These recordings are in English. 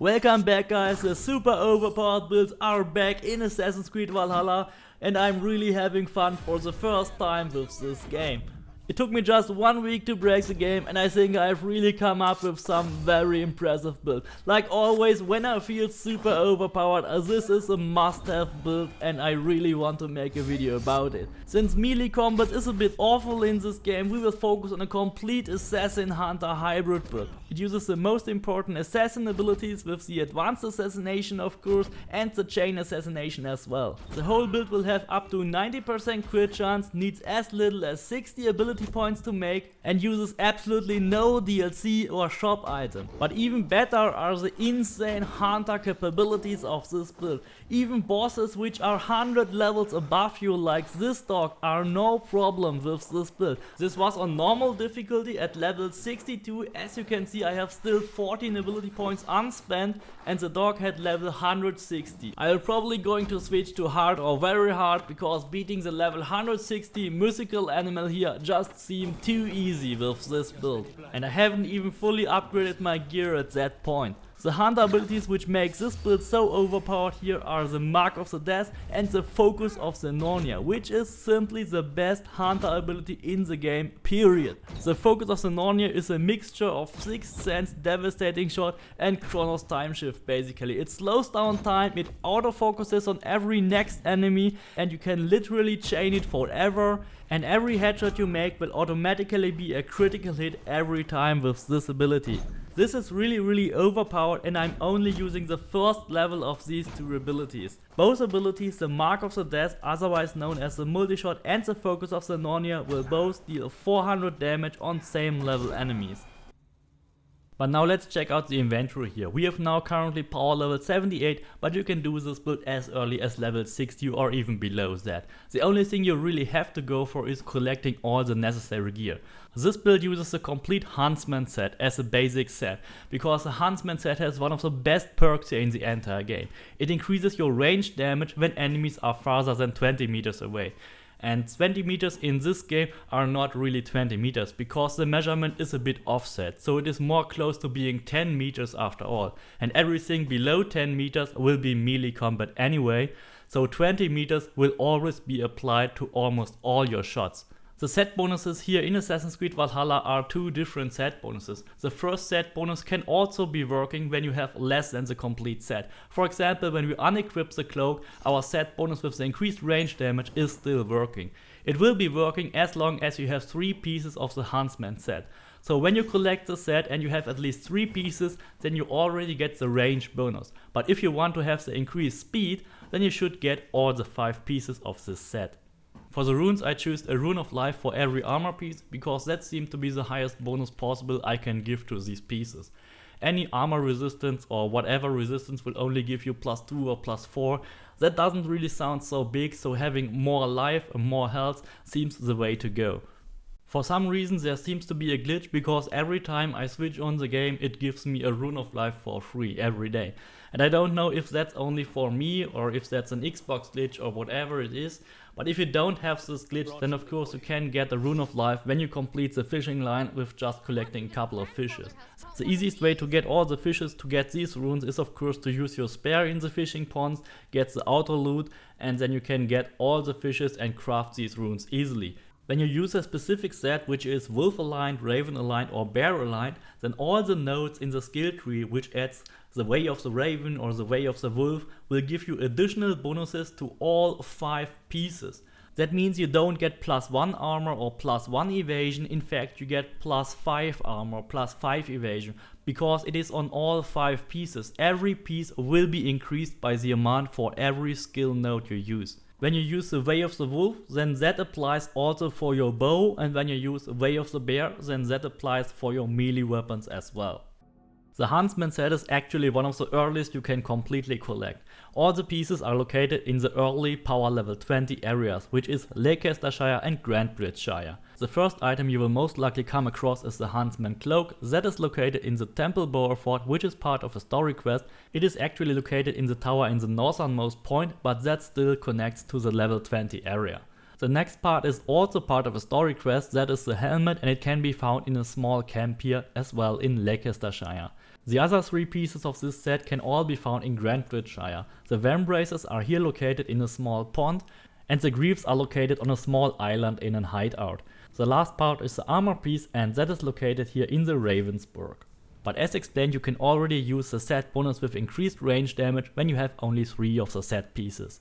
Welcome back guys, the super overpowered builds are back in Assassin's Creed Valhalla and I'm really having fun for the first time with this game. It took me just 1 week to break the game and I think I've really come up with some very impressive build. Like always, when I feel super overpowered, this is a must-have build and I really want to make a video about it. Since melee combat is a bit awful in this game, we will focus on a complete assassin-hunter hybrid build. It uses the most important assassin abilities with the advanced assassination of course and the chain assassination as well. The whole build will have up to 90% crit chance, needs as little as 60 ability points to make and uses absolutely no DLC or shop item. But even better are the insane hunter capabilities of this build. Even bosses which are 100 levels above you like this dog are no problem with this build. This was on normal difficulty at level 62. As you can see, I have still 14 ability points unspent and the dog had level 160. I will probably going to switch to hard or very hard because beating the level 160 mythical animal here just seemed too easy with this build. And I haven't even fully upgraded my gear at that point. The hunter abilities which make this build so overpowered here are the Mark of the Death and the Focus of the Narnia, which is simply the best hunter ability in the game, period. The Focus of the Narnia is a mixture of Sixth Sense, Devastating Shot and Chronos Time Shift basically. It slows down time, it autofocuses on every next enemy and you can literally chain it forever. And every headshot you make will automatically be a critical hit every time with this ability. This is really overpowered and I'm only using the first level of these two abilities. Both abilities, the Mark of the Death, otherwise known as the multi-shot, and the Focus of the Narnia will both deal 400 damage on same level enemies. But now let's check out the inventory here. We have now currently power level 78, but you can do this build as early as level 60 or even below that. The only thing you really have to go for is collecting all the necessary gear. This build uses the complete Huntsman Set as a basic set, because the Huntsman Set has one of the best perks here in the entire game. It increases your range damage when enemies are farther than 20 meters away. And 20 meters in this game are not really 20 meters because the measurement is a bit offset, so it is more close to being 10 meters after all. And everything below 10 meters will be melee combat anyway, so 20 meters will always be applied to almost all your shots. The set bonuses here in Assassin's Creed Valhalla are two different set bonuses. The first set bonus can also be working when you have less than the complete set. For example, when we unequip the cloak, our set bonus with the increased range damage is still working. It will be working as long as you have 3 pieces of the Huntsman set. So when you collect the set and you have at least 3 pieces, then you already get the range bonus. But if you want to have the increased speed, then you should get all the 5 pieces of this set. For the runes I choose a rune of life for every armor piece, because that seems to be the highest bonus possible I can give to these pieces. Any armor resistance or whatever resistance will only give you +2 or +4. That doesn't really sound so big, so having more life and more health seems the way to go. For some reason there seems to be a glitch, because every time I switch on the game it gives me a rune of life for free every day. And I don't know if that's only for me or if that's an Xbox glitch or whatever it is. But if you don't have this glitch, then of course you can get a rune of life when you complete the fishing line with just collecting a couple of fishes. The easiest way to get all the fishes to get these runes is of course to use your spare in the fishing ponds, get the auto loot, and then you can get all the fishes and craft these runes easily. When you use a specific set which is wolf aligned, raven aligned or bear aligned, then all the nodes in the skill tree which adds the way of the raven or the way of the wolf will give you additional bonuses to all 5 pieces. That means you don't get +1 armor or +1 evasion, in fact you get +5 armor, +5 evasion, because it is on all 5 pieces. Every piece will be increased by the amount for every skill node you use. When you use the Way of the Wolf, then that applies also for your bow, and when you use the Way of the Bear, then that applies for your melee weapons as well. The Huntsman Set is actually one of the earliest you can completely collect. All the pieces are located in the early power level 20 areas, which is Leicestershire and Grantbridgeshire. The first item you will most likely come across is the Huntsman Cloak. That is located in the Temple Bower Fort, which is part of a story quest. It is actually located in the tower in the northernmost point, but that still connects to the level 20 area. The next part is also part of a story quest, that is the helmet, and it can be found in a small camp here as well in Leicestershire. The other 3 pieces of this set can all be found in Grantbridgeshire. The Vambraces are here located in a small pond, and the Greaves are located on a small island in an hideout. The last part is the armor piece, and that is located here in the Ravensburg. But as explained, you can already use the set bonus with increased range damage when you have only 3 of the set pieces.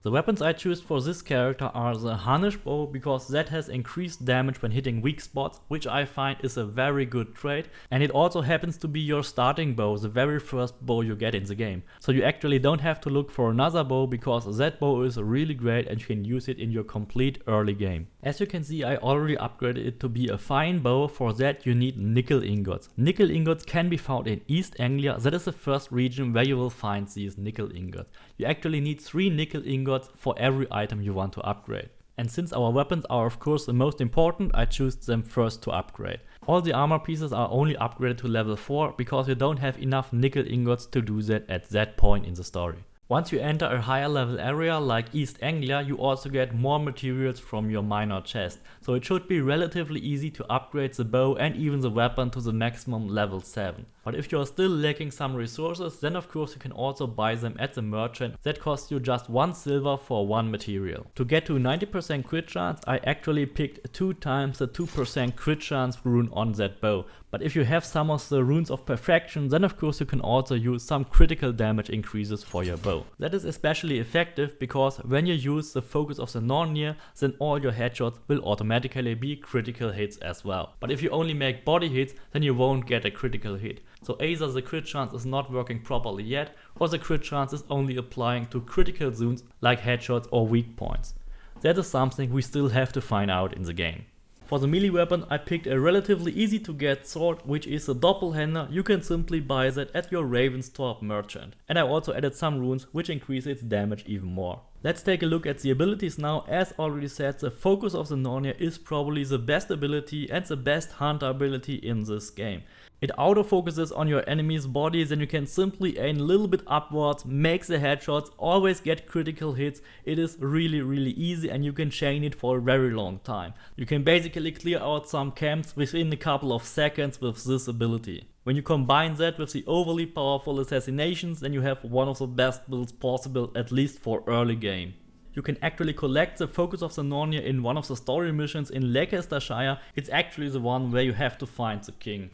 The weapons I choose for this character are the Hunnish bow, because that has increased damage when hitting weak spots, which I find is a very good trait, and it also happens to be your starting bow, the very first bow you get in the game. So you actually don't have to look for another bow, because that bow is really great and you can use it in your complete early game. As you can see, I already upgraded it to be a fine bow. For that you need nickel ingots. Nickel ingots can be found in East Anglia. That is the first region where you will find these nickel ingots. You actually need 3 nickel ingots for every item you want to upgrade. And since our weapons are of course the most important, I choose them first to upgrade. All the armor pieces are only upgraded to level 4 because you don't have enough nickel ingots to do that at that point in the story. Once you enter a higher level area like East Anglia, you also get more materials from your minor chest, so it should be relatively easy to upgrade the bow and even the weapon to the maximum level 7. But if you are still lacking some resources, then of course you can also buy them at the merchant. That costs you just 1 silver for 1 material. To get to 90% crit chance, I actually picked 2 times the 2% crit chance rune on that bow. But if you have some of the runes of perfection, then of course you can also use some critical damage increases for your bow. That is especially effective because when you use the focus of the Nornir, then all your headshots will automatically be critical hits as well. But if you only make body hits, then you won't get a critical hit. So either the crit chance is not working properly yet, or the crit chance is only applying to critical zones like headshots or weak points. That is something we still have to find out in the game. For the melee weapon I picked a relatively easy to get sword, which is a Doppelhänder. You can simply buy that at your Ravenstorp merchant. And I also added some runes which increase its damage even more. Let's take a look at the abilities now. As already said, the focus of the Nornir is probably the best ability and the best hunter ability in this game. It autofocuses on your enemy's body, then you can simply aim a little bit upwards, make the headshots, always get critical hits. It is really easy and you can chain it for a very long time. You can basically clear out some camps within a couple of seconds with this ability. When you combine that with the overly powerful assassinations, then you have one of the best builds possible, at least for early game. You can actually collect the focus of the Nornir in one of the story missions in Leicestershire. It's actually the one where you have to find the king.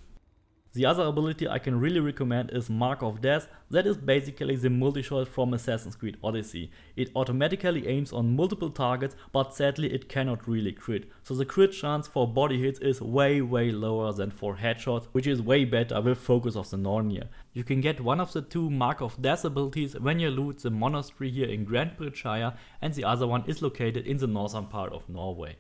The other ability I can really recommend is Mark of Death. That is basically the multi-shot from Assassin's Creed Odyssey. It automatically aims on multiple targets, but sadly it cannot really crit. So the crit chance for body hits is way lower than for headshots, which is way better with focus of the Nornir. You can get one of the 2 Mark of Death abilities when you loot the monastery here in Grantbridgeshire, and the other one is located in the northern part of Norway.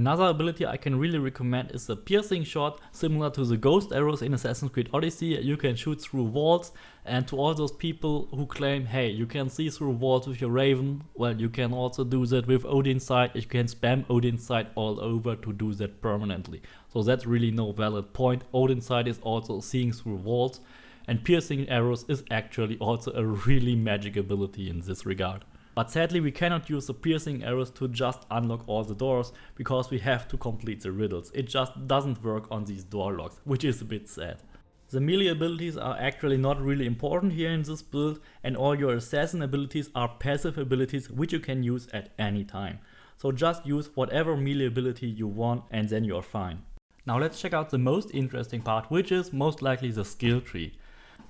Another ability I can really recommend is the piercing shot. Similar to the ghost arrows in Assassin's Creed Odyssey, you can shoot through walls, and to all those people who claim, hey, you can see through walls with your Raven, well, you can also do that with Odin's Sight. You can spam Odin's Sight all over to do that permanently. So that's really no valid point. Odin's Sight is also seeing through walls, and piercing arrows is actually also a really magic ability in this regard. But sadly we cannot use the piercing arrows to just unlock all the doors, because we have to complete the riddles. It just doesn't work on these door locks, which is a bit sad. The melee abilities are actually not really important here in this build, and all your assassin abilities are passive abilities which you can use at any time. So just use whatever melee ability you want and then you're fine. Now let's check out the most interesting part, which is most likely the skill tree.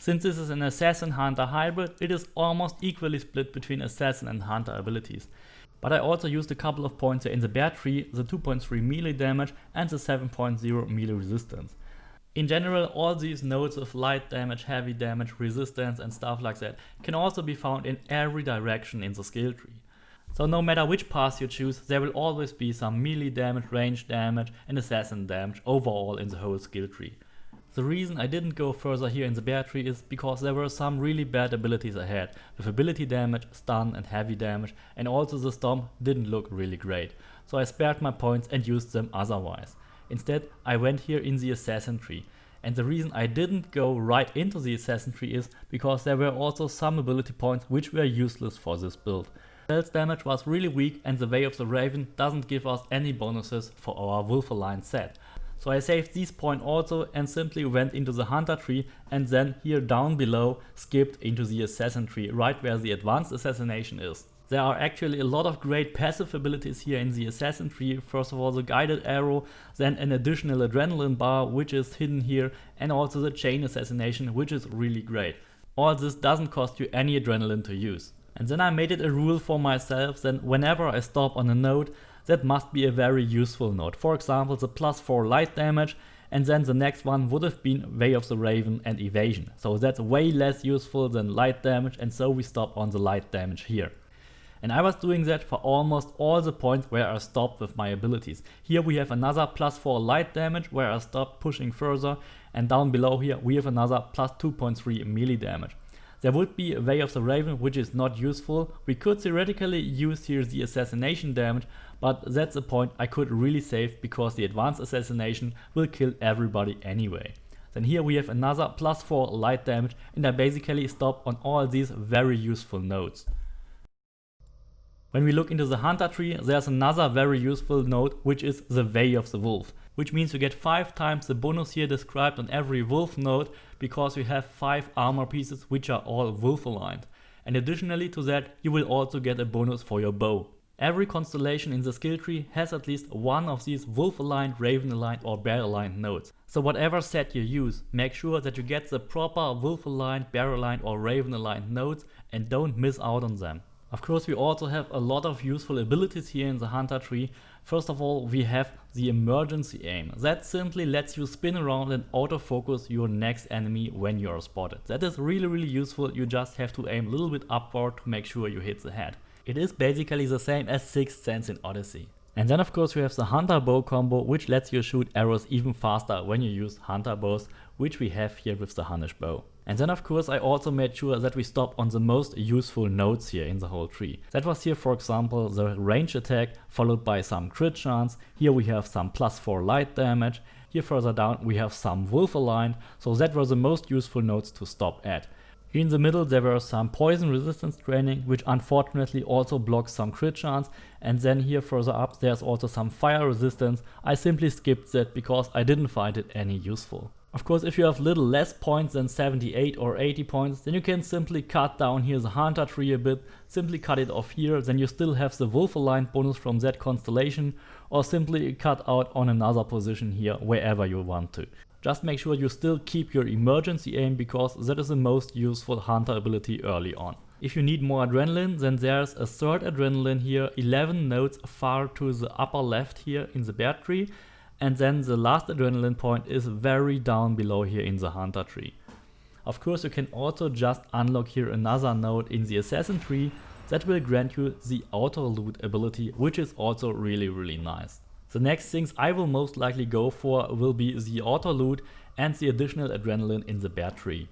Since this is an assassin-hunter hybrid, it is almost equally split between assassin and hunter abilities. But I also used a couple of points here in the bear tree, the 2.3 melee damage and the 7.0 melee resistance. In general, all these nodes of light damage, heavy damage, resistance and stuff like that can also be found in every direction in the skill tree. So no matter which path you choose, there will always be some melee damage, range damage and assassin damage overall in the whole skill tree. The reason I didn't go further here in the bear tree is because there were some really bad abilities ahead, with ability damage, stun and heavy damage, and also the storm didn't look really great. So I spared my points and used them otherwise. Instead I went here in the assassin tree. And the reason I didn't go right into the assassin tree is because there were also some ability points which were useless for this build. Stealth damage was really weak and the Way of the Raven doesn't give us any bonuses for our Wolf Alliance set. So I saved these points also and simply went into the hunter tree and then here down below skipped into the assassin tree, right where the advanced assassination is. There are actually a lot of great passive abilities here in the assassin tree. First of all, the guided arrow, then an additional adrenaline bar which is hidden here, and also the chain assassination, which is really great. All this doesn't cost you any adrenaline to use. And then I made it a rule for myself that whenever I stop on a node, that must be a very useful node. For example, the +4 light damage, and then the next one would have been Way of the Raven and Evasion. So that's way less useful than light damage, and so we stop on the light damage here. And I was doing that for almost all the points where I stopped with my abilities. Here we have another +4 light damage where I stopped pushing further, and down below here we have another +2.3 melee damage. There would be a Way of the Raven, which is not useful. We could theoretically use here the assassination damage, but that's a point I could really save because the advanced assassination will kill everybody anyway. Then here we have another +4 light damage, and I basically stop on all these very useful nodes. When we look into the hunter tree, there's another very useful node, which is the Way of the Wolf, which means you get 5 times the bonus here described on every wolf node because you have 5 armor pieces which are all wolf aligned. And additionally to that, you will also get a bonus for your bow. Every constellation in the skill tree has at least one of these wolf aligned, raven aligned or bear aligned nodes. So whatever set you use, make sure that you get the proper wolf aligned, bear aligned or raven aligned nodes and don't miss out on them. Of course, we also have a lot of useful abilities here in the hunter tree. First of all, we have the emergency aim. That simply lets you spin around and autofocus your next enemy when you are spotted. That is really useful. You just have to aim a little bit upward to make sure you hit the head. It is basically the same as Sixth Sense in Odyssey. And then of course we have the hunter bow combo, which lets you shoot arrows even faster when you use hunter bows, which we have here with the Hunnish bow. And then of course I also made sure that we stop on the most useful nodes here in the whole tree. That was here for example the range attack followed by some crit chance. Here we have some +4 light damage. Here further down we have some wolf aligned, so that were the most useful nodes to stop at. Here in the middle there were some poison resistance training, which unfortunately also blocks some crit chance, and then here further up there's also some fire resistance. I simply skipped that because I didn't find it any useful. Of course, if you have little less points than 78 or 80 points, then you can simply cut down here the hunter tree a bit, simply cut it off here, then you still have the wolf aligned bonus from that constellation, or simply cut out on another position here wherever you want to. Just make sure you still keep your emergency aim because that is the most useful hunter ability early on. If you need more adrenaline, then there's a third adrenaline here, 11 nodes far to the upper left here in the bear tree. And then the last adrenaline point is very down below here in the hunter tree. Of course you can also just unlock here another node in the assassin tree that will grant you the auto loot ability, which is also really nice. The next things I will most likely go for will be the auto loot and the additional adrenaline in the bear tree.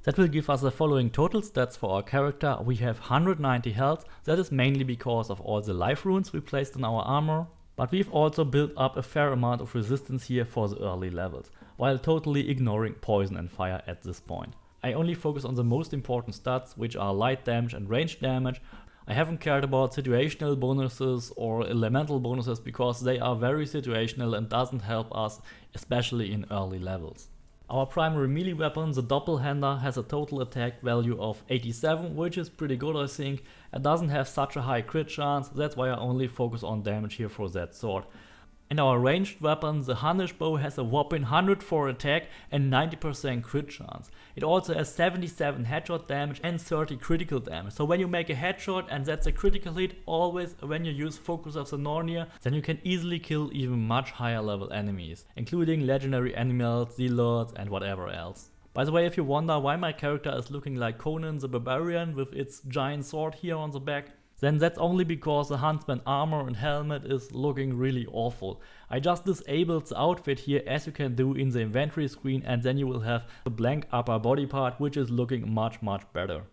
That will give us the following total stats for our character. We have 190 health, that is mainly because of all the life runes we placed in our armor. But we've also built up a fair amount of resistance here for the early levels, while totally ignoring poison and fire at this point. I only focus on the most important stats, which are light damage and range damage. I haven't cared about situational bonuses or elemental bonuses because they are very situational and doesn't help us, especially in early levels. Our primary melee weapon, the Doppelhander, has a total attack value of 87, which is pretty good I think. It doesn't have such a high crit chance, that's why I only focus on damage here for that sword. And our ranged weapon, the Hunnish bow, has a whopping 104 attack and 90% crit chance. It also has 77 headshot damage and 30 critical damage. So when you make a headshot and that's a critical hit, always when you use Focus of the Nornir, then you can easily kill even much higher level enemies, including legendary animals, zealots and whatever else. By the way, if you wonder why my character is looking like Conan the Barbarian with its giant sword here on the back, then that's only because the Huntsman armor and helmet is looking really awful. I just disabled the outfit here as you can do in the inventory screen, and then you will have the blank upper body part, which is looking much better.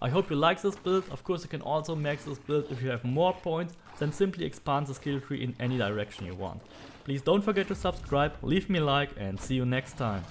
I hope you like this build. Of course you can also make this build if you have more points, then simply expand the skill tree in any direction you want. Please don't forget to subscribe, leave me a like and see you next time.